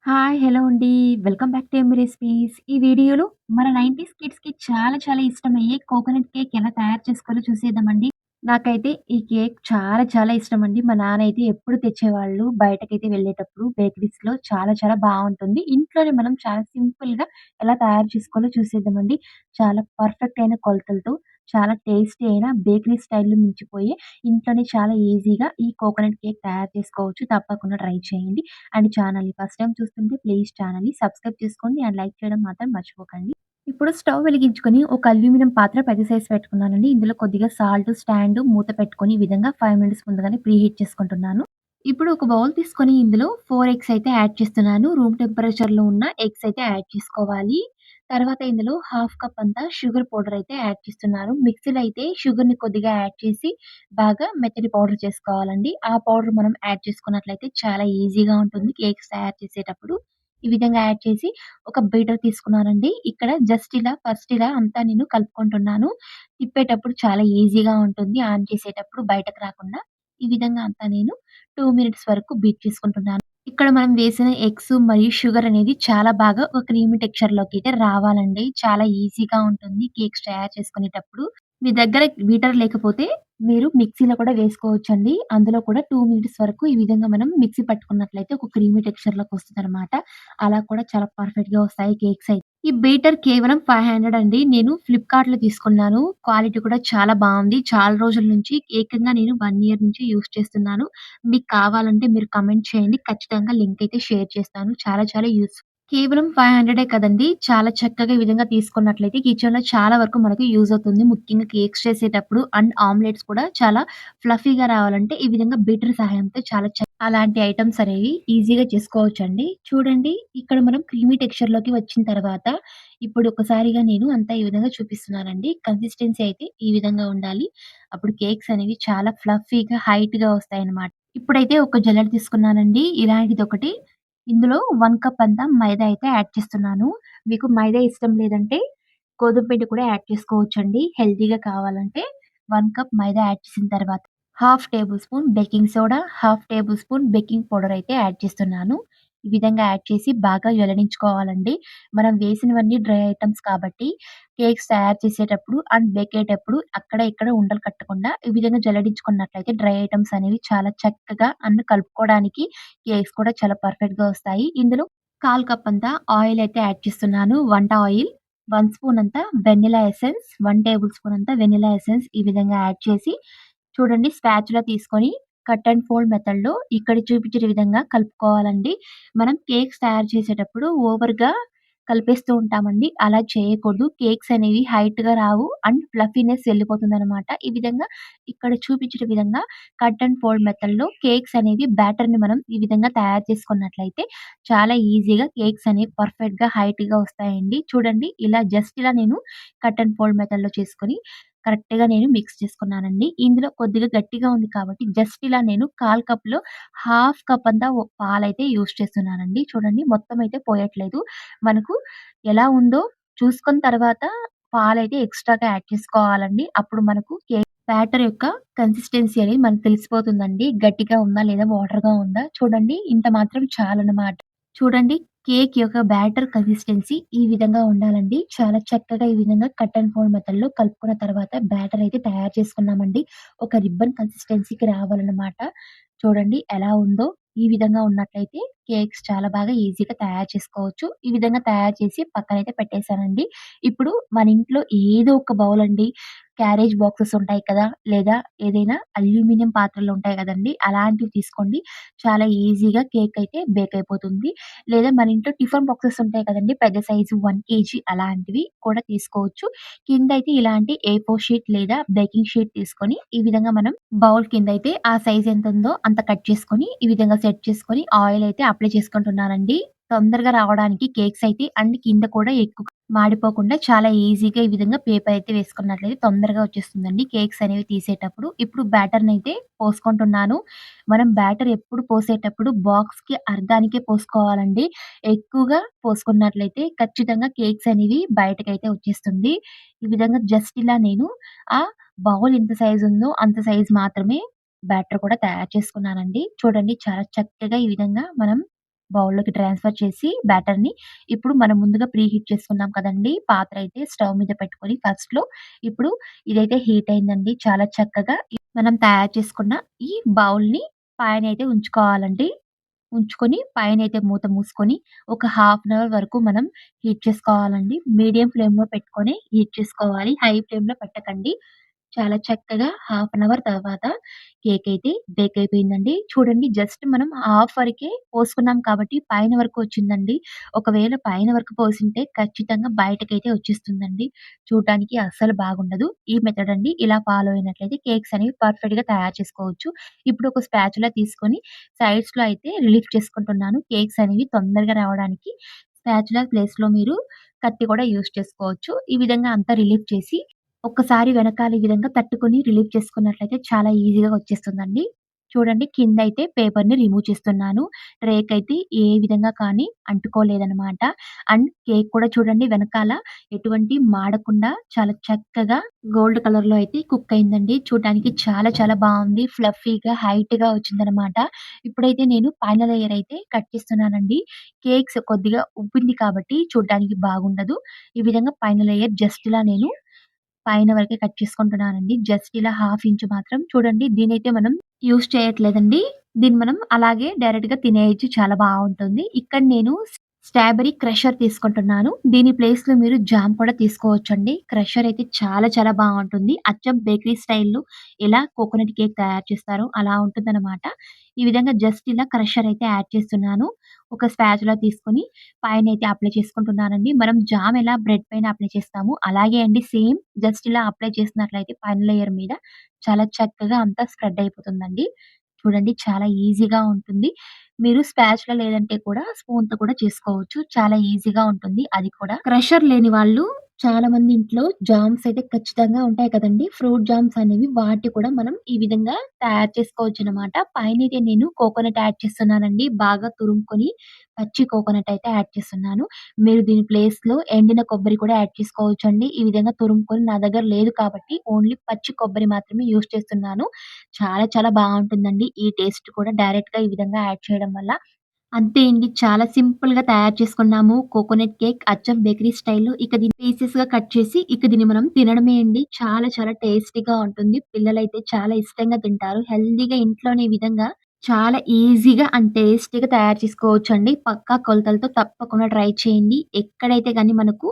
Hi! Hello అండి. Welcome back to yummy recipes. ఈ వీడియోలో మన 90స్ కిడ్స్‌కి చాలా ఇష్టమయ్యే కోకోనట్ కేక్ ఎలా తయారు చేసుకోవాలో చూసేద్దామండి. నాకైతే ఈ కేక్ చాలా ఇష్టమండి. మా నాన్న అయితే ఎప్పుడు తెచ్చేవాళ్ళు. బయటకైతే వెళ్ళేటప్పుడు బేకరీస్‌లో చాలా బావుంటుంది. ఇంట్లోనే మనం చాలా సింపుల్‌గా ఎలా తయారు చేసుకోవాలో చూసేద్దామండి. చాలా పర్ఫెక్ట్ అయిన కొలతలతో, చాలా టేస్టీ అయిన బేకరీ స్టైల్‌లో మించిపోయే ఇంట్లోనే చాలా ఈజీగా ఈ కోకోనట్ కేక్ తయారు చేసుకోవచ్చు. తప్పకుండా ట్రై చేయండి. అండ్ ఛానల్‌ని ఫస్ట్ టైమ్ చూస్తుంటే ప్లీజ్ ఛానల్‌ని సబ్స్క్రైబ్ చేసుకోండి అండ్ లైక్ చేయడం మాత్రం మర్చిపోకండి. ఇప్పుడు స్టవ్ వెలిగించుకొని ఒక అల్యూమినియం పాత్ర పెద్ద సైజ్ పెట్టుకున్నానండి. ఇందులో కొద్దిగా సాల్ట్, స్టాండ్, మూత పెట్టుకొని ఈ విధంగా 5 మినిట్స్ ముందుగానే ప్రీ హీట్ చేసుకుంటున్నాను. ఇప్పుడు ఒక బౌల్ తీసుకొని ఇందులో 4 ఎగ్స్ అయితే యాడ్ చేస్తున్నాను. రూమ్ టెంపరేచర్‌లో ఉన్న ఎగ్స్ అయితే యాడ్ చేసుకోవాలి. తర్వాత ఇందులో హాఫ్ కప్ అంతా షుగర్ పౌడర్ అయితే యాడ్ చేస్తున్నాను. మిక్సీలో అయితే షుగర్‌ని కొద్దిగా యాడ్ చేసి బాగా మెత్తటి పౌడర్ చేసుకోవాలండి. ఆ పౌడర్ మనం యాడ్ చేసుకున్నట్లయితే చాలా ఈజీగా ఉంటుంది కేక్స్ తయారు చేసేటప్పుడు. ఈ విధంగా యాడ్ చేసి ఒక బీటర్ తీసుకున్నానండి. ఇక్కడ జస్ట్ ఇలా ఫస్ట్ ఇలా అంతా నేను కలుపుకుంటున్నాను. తిప్పేటప్పుడు చాలా ఈజీగా ఉంటుంది. ఆన్ చేసేటప్పుడు బయటకు రాకుండా. ఈ విధంగా అంతా నేను 2 మినిట్స్ వరకు బీట్ చేసుకుంటున్నాను. ఇక్కడ మనం వేసిన ఎగ్స్ మరియు షుగర్ అనేది చాలా బాగా ఒక క్రీమీ టెక్స్చర్‌లోకి అయితే రావాలండి. చాలా ఈజీగా ఉంటుంది కేక్స్ తయారు చేసుకునేటప్పుడు. మీ దగ్గర బీటర్ లేకపోతే మీరు మిక్సీలో కూడా వేసుకోవచ్చండి. అందులో కూడా 2 మినిట్స్ వరకు ఈ విధంగా మనం మిక్సీ పట్టుకున్నట్లయితే ఒక క్రీమీ టెక్స్చర్‌లోకి వస్తదనమాట. అలా కూడా చాలా పర్ఫెక్ట్‌గా వస్తాయి కేక్స్ అయితే. ఈ బీటర్ కేవలం 500 అండి. నేను ఫ్లిప్‌కార్ట్‌లో తీసుకున్నాను. క్వాలిటీ కూడా చాలా బావుంది. చాలా రోజుల నుంచి ఏకంగా నేను 1 ఇయర్ నుంచి యూజ్ చేస్తున్నాను. మీకు కావాలంటే మీరు కామెంట్ చేయండి. ఖచ్చితంగా లింక్ అయితే షేర్ చేస్తాను. చాలా కేవలం 500 కదండీ! చాలా చక్కగా ఈ విధంగా తీసుకున్నట్లయితే కిచెన్‌లో చాలా వరకు మనకు యూజ్ అవుతుంది. ముఖ్యంగా కేక్స్ చేసేటప్పుడు అండ్ ఆమ్లెట్స్ కూడా చాలా ఫ్లఫీగా రావాలంటే ఈ విధంగా బీటర్ సహాయంతో చాలా అలాంటి ఐటెమ్స్ అనేవి ఈజీగా చేసుకోవచ్చండి. చూడండి ఇక్కడ మనం క్రీమీ టెక్స్చర్‌లోకి వచ్చిన తర్వాత ఇప్పుడు ఒకసారిగా నేను అంతా ఈ విధంగా చూపిస్తున్నానండి. కన్సిస్టెన్సీ అయితే ఈ విధంగా ఉండాలి. అప్పుడు కేక్స్ అనేవి చాలా ఫ్లఫీగా, హైట్‌గా వస్తాయన్నమాట. ఇప్పుడైతే ఒక జల్లెడ తీసుకున్నానండి. ఇలాంటిదొకటి ఇందులో 1 కప్ అంతా మైదా అయితే యాడ్ చేస్తున్నాను. మీకు మైదా ఇష్టం లేదంటే గోధుమ పిండి కూడా యాడ్ చేసుకోవచ్చండి. హెల్తీగా కావాలంటే 1 కప్ మైదా యాడ్ చేసిన తర్వాత half table spoon baking soda, half table spoon baking powder అయితే యాడ్ చేస్తున్నాను. ఈ విధంగా యాడ్ చేసి బాగా జల్లడించుకోవాలండి. మనం వేసినవన్నీ డ్రై ఐటెమ్స్ కాబట్టి కేక్స్ తయారు చేసేటప్పుడు అండ్ బేకేటప్పుడు అక్కడ ఇక్కడ ఉండలు కట్టకుండా ఈ విధంగా జల్లడించుకున్నట్లయితే డ్రై ఐటెమ్స్ అనేవి చాలా చక్కగా అండ్ కలుపుకోవడానికి కేక్స్ కూడా చాలా పర్ఫెక్ట్‌గా వస్తాయి. ఇందులో 1/4 కప్ అంతా ఆయిల్ అయితే యాడ్ చేస్తున్నాను. వంట ఆయిల్, 1 స్పూన్ అంతా వెనిల్లా ఎసెన్స్, 1 టేబుల్ స్పూన్ అంతా వెనిల్లా ఎసెన్స్ ఈ విధంగా యాడ్ చేసి చూడండి స్పాచులా తీసుకొని కట్ అండ్ ఫోల్డ్ మెథడ్‌లో ఇక్కడ చూపించిన విధంగా కలుపుకోవాలండి. మనం కేక్స్ తయారు చేసేటప్పుడు ఓవర్‌గా కలిపేస్తూ ఉంటామండి. అలా చేయకూడదు. కేక్స్ అనేవి హైట్‌గా రావు అండ్ ఫ్లఫీనెస్ వెళ్ళిపోతుందనమాట. ఈ విధంగా ఇక్కడ చూపించిన విధంగా కట్ అండ్ ఫోల్డ్ మెథడ్‌లో కేక్స్ అనేవి బ్యాటర్‌ని మనం ఈ విధంగా తయారు చేసుకున్నట్లయితే చాలా ఈజీగా కేక్స్ అనేవి పర్ఫెక్ట్‌గా హైట్‌గా వస్తాయండి. చూడండి ఇలా జస్ట్ ఇలా నేను కట్ అండ్ ఫోల్డ్ మెథడ్‌లో చేసుకొని కరెక్ట్‌గా నేను మిక్స్ చేసుకున్నానండి. ఇందులో కొద్దిగా గట్టిగా ఉంది కాబట్టి జస్ట్ ఇలా నేను 1/4 కప్‌లో హాఫ్ కప్ అంతా పాలైతే యూజ్ చేస్తున్నానండి. చూడండి మొత్తం అయితే పోయట్లేదు. మనకు ఎలా ఉందో చూసుకున్న తర్వాత పాలైతే ఎక్స్‌ట్రాగా యాడ్ చేసుకోవాలండి. అప్పుడు మనకు కేక్ బ్యాటర్ యొక్క కన్సిస్టెన్సీ అనేది మనకు తెలిసిపోతుందండి. గట్టిగా ఉందా? లేదా వాటర్‌గా ఉందా? చూడండి ఇంత మాత్రం చాలనమాట. చూడండి కేక్ యొక్క బ్యాటర్ కన్సిస్టెన్సీ ఈ విధంగా ఉండాలండి. చాలా చక్కగా ఈ విధంగా కట్ అండ్ ఫోల్డ్ మెథడ్‌లో కలుపుకున్న తర్వాత బ్యాటర్ అయితే తయారు చేసుకున్నామండి. ఒక రిబ్బన్ కన్సిస్టెన్సీకి రావాలనమాట. చూడండి ఎలా ఉందో. ఈ విధంగా ఉన్నట్లయితే కేక్స్ చాలా బాగా ఈజీగా తయారు చేసుకోవచ్చు. ఈ విధంగా తయారు చేసి పక్కనైతే పెట్టేసానండి. ఇప్పుడు మన ఇంట్లో ఏదో ఒక బౌల్ అండి, క్యారేజ్ బాక్సెస్ ఉంటాయి కదా! లేదా ఏదైనా అల్యూమినియం పాత్రలు ఉంటాయి కదండీ! అలాంటివి తీసుకోండి. చాలా ఈజీగా కేక్ అయితే బేక్ అయిపోతుంది. లేదా మన ఇంట్లో టిఫిన్ బాక్సెస్ ఉంటాయి కదండీ! పెద్ద సైజు 1 కేజీ అలాంటివి కూడా తీసుకోవచ్చు. కిందయితే ఇలాంటి ఏ4 షీట్ లేదా బేకింగ్ షీట్ తీసుకొని, ఈ విధంగా మనం బౌల్ కిందయితే ఆ సైజ్ ఎంతుందో అంత కట్ చేసుకొని, ఈ విధంగా సెట్ చేసుకొని ఆయిల్ అయితే అప్లై చేసుకుంటున్నానండి. తొందరగా రావడానికి కేక్స్ అయితే అండ్ కింద కూడా ఎక్కువ మాడిపోకుండా చాలా ఈజీగా ఈ విధంగా పేపర్ అయితే వేసుకున్నట్లయితే తొందరగా వచ్చేస్తుందండి కేక్స్ అనేవి తీసేటప్పుడు. ఇప్పుడు బ్యాటర్‌నయితే పోసుకుంటున్నాను. మనం బ్యాటర్ ఎప్పుడు పోసేటప్పుడు బాక్స్‌కి అర్ధానికే పోసుకోవాలండి. ఎక్కువగా పోసుకున్నట్లయితే ఖచ్చితంగా కేక్స్ అనేవి బయటకైతే వచ్చేస్తుంది. ఈ విధంగా జస్ట్ ఇలా నేను ఆ బౌల్ ఎంత సైజ్ ఉందో అంత సైజ్ మాత్రమే బ్యాటర్ కూడా తయారు చేసుకున్నానండి. చూడండి చాలా చక్కగా ఈ విధంగా మనం బౌల్‌లోకి ట్రాన్స్‌ఫర్ చేసి బ్యాటర్‌ని ఇప్పుడు మనం ముందుగా ప్రీ హీట్ చేసుకున్నాం కదండీ! పాత్ర అయితే స్టవ్ మీద పెట్టుకొని ఫస్ట్‌లో ఇప్పుడు ఇదైతే హీట్ అయిందండి. చాలా చక్కగా మనం తయారు చేసుకున్న ఈ బౌల్‌ని పైనైతే ఉంచుకోవాలండి. ఉంచుకొని పైనైతే మూత మూసుకొని ఒక హాఫ్ అన్ అవర్ వరకు మనం హీట్ చేసుకోవాలండి. మీడియం ఫ్లేమ్‌లో పెట్టుకొని హీట్ చేసుకోవాలి. హై ఫ్లేమ్‌లో పెట్టకండి. చాలా చక్కగా హాఫ్ అన్ అవర్ తర్వాత కేక్ అయితే బేక్ అయిపోయిందండి. చూడండి జస్ట్ మనం హాఫ్ వరకే పోసుకున్నాం కాబట్టి పైన వరకు వచ్చిందండి. ఒకవేళ పైన వరకు పోసుంటే ఖచ్చితంగా బయటకైతే వచ్చేస్తుందండి. చూడటానికి అస్సలు బాగుండదు. ఈ మెథడ్ అండి. ఇలా ఫాలో అయినట్లయితే కేక్స్ అనేవి పర్ఫెక్ట్‌గా తయారు చేసుకోవచ్చు. ఇప్పుడు ఒక స్పాచులా తీసుకొని సైడ్స్‌లో అయితే రిలీఫ్ చేసుకుంటున్నాను. కేక్స్ అనేవి తొందరగా రావడానికి స్పాచులా ప్లేస్‌లో మీరు కత్తి కూడా యూజ్ చేసుకోవచ్చు. ఈ విధంగా అంతా రిలీఫ్ చేసి ఒక్కసారి వెనకాల ఈ విధంగా తట్టుకొని రిలీవ్ చేసుకున్నట్లయితే చాలా ఈజీగా వచ్చేస్తుందండి. చూడండి కిందయితే పేపర్‌ని రిమూవ్ చేస్తున్నాను. ట్రేకయితే ఏ విధంగా కానీ అంటుకోలేదనమాట. అండ్ కేక్ కూడా చూడండి వెనకాల ఎటువంటి మాడకుండా చాలా చక్కగా గోల్డ్ కలర్‌లో అయితే కుక్ అయిందండి. చూడటానికి చాలా చాలా బావుంది. ఫ్లఫీగా, హైట్‌గా వచ్చిందనమాట. ఇప్పుడైతే నేను పైన లేయర్ అయితే కట్ చేస్తున్నానండి. కేక్స్ కొద్దిగా ఉబ్బింది కాబట్టి చూడడానికి బాగుండదు. ఈ విధంగా పైన లేయర్ జస్ట్ ఇలా నేను పైన వరకే కట్ చేసుకుంటున్నానండి. జస్ట్ ఇలా హాఫ్ ఇంచ్ మాత్రం చూడండి దీనైతే మనం యూజ్ చేయట్లేదండి. దీన్ని మనం అలాగే డైరెక్ట్‌గా తినేయొచ్చు. చాలా బావుంటుంది. ఇక్కడ నేను స్ట్రాబెర్రీ క్రషర్ తీసుకుంటున్నాను. దీని ప్లేస్‌లో మీరు జామ్ కూడా తీసుకోవచ్చండి. క్రషర్ అయితే చాలా చాలా బావుంటుంది. అచ్చం బేకరీ స్టైల్‌లో ఎలా కోకోనట్ కేక్ తయారు చేస్తారో అలా ఉంటుందనమాట. ఈ విధంగా జస్ట్ ఇలా క్రషర్ అయితే యాడ్ చేస్తున్నాను. ఒక స్పాచులా తీసుకొని పైనైతే అప్లై చేసుకుంటున్నానండి. మనం జామ్ ఎలా బ్రెడ్ పైన అప్లై చేస్తామో అలాగే అండి సేమ్ జస్ట్ ఇలా అప్లై చేసినట్లయితే పైన లేయర్ మీద చాలా చక్కగా అంతా స్ప్రెడ్ అయిపోతుందండి. చూడండి చాలా ఈజీగా ఉంటుంది. మీరు స్పాచులా లేదంటే కూడా స్పూన్‌తో కూడా చేసుకోవచ్చు. చాలా ఈజీగా ఉంటుంది అది కూడా. క్రషర్ లేని వాళ్ళు చాలా మంది ఇంట్లో జామ్స్ అయితే ఖచ్చితంగా ఉంటాయి కదండీ! ఫ్రూట్ జామ్స్ అనేవి వాటి కూడా మనం ఈ విధంగా తయారు చేసుకోవచ్చనమాట. పైనైతే నేను కోకోనట్ యాడ్ చేస్తున్నానండి. బాగా తురుముకొని పచ్చి కోకోనట్ అయితే యాడ్ చేస్తున్నాను. మీరు దీని ప్లేస్‌లో ఎండిన కొబ్బరి కూడా యాడ్ చేసుకోవచ్చండి. ఈ విధంగా తురుముకొని నా దగ్గర లేదు కాబట్టి ఓన్లీ పచ్చి కొబ్బరి మాత్రమే యూజ్ చేస్తున్నాను. చాలా చాలా బావుంటుందండి. ఈ టేస్ట్ కూడా డైరెక్ట్‌గా ఈ విధంగా యాడ్ చేయడం వల్ల. అంతే అండి. చాలా సింపుల్‌గా తయారు చేసుకున్నాము. కోకోనట్ కేక్ అచ్చం బేకరీ స్టైల్‌లో. ఇక దీన్ని పీసెస్‌గా కట్ చేసి ఇక దీన్ని మనం తినడమే అండి. చాలా చాలా టేస్టీగా ఉంటుంది. పిల్లలైతే చాలా ఇష్టంగా తింటారు. హెల్తీగా ఇంట్లోనే ఈ విధంగా చాలా ఈజీగా అండ్ టేస్టీగా తయారు చేసుకోవచ్చండి. పక్కా కొలతలతో తప్పకుండా ట్రై చేయండి. ఎక్కడైతే గాని మనకు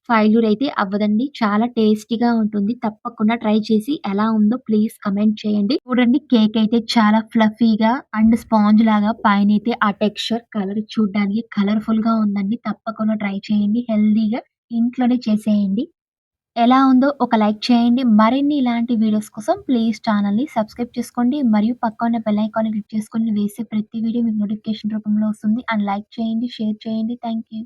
ఫెయిల్యూర్ అయితే అవ్వదండి. చాలా టేస్టీగా ఉంటుంది. తప్పకుండా ట్రై చేసి ఎలా ఉందో ప్లీజ్ కమెంట్ చేయండి. చూడండి కేక్ అయితే చాలా ఫ్లఫీగా అండ్ స్పాంజ్ లాగా పైనైతే ఆ టెక్స్చర్, కలర్ చూడ్డానికి కలర్‌ఫుల్‌గా ఉందండి. తప్పకుండా ట్రై చేయండి. హెల్తీగా ఇంట్లోనే చేసేయండి. ఎలా ఉందో ఒక లైక్ చేయండి. మరిన్ని ఇలాంటి వీడియోస్ కోసం ప్లీజ్ ఛానెల్‌ని సబ్స్క్రైబ్ చేసుకోండి. మరియు పక్కన ఉన్న బెల్ ఐకాన్‌ని క్లిక్ చేసుకొని వేసే ప్రతి వీడియో మీకు నోటిఫికేషన్ రూపంలో వస్తుంది. అండ్ లైక్ చేయండి, షేర్ చేయండి. Thank you.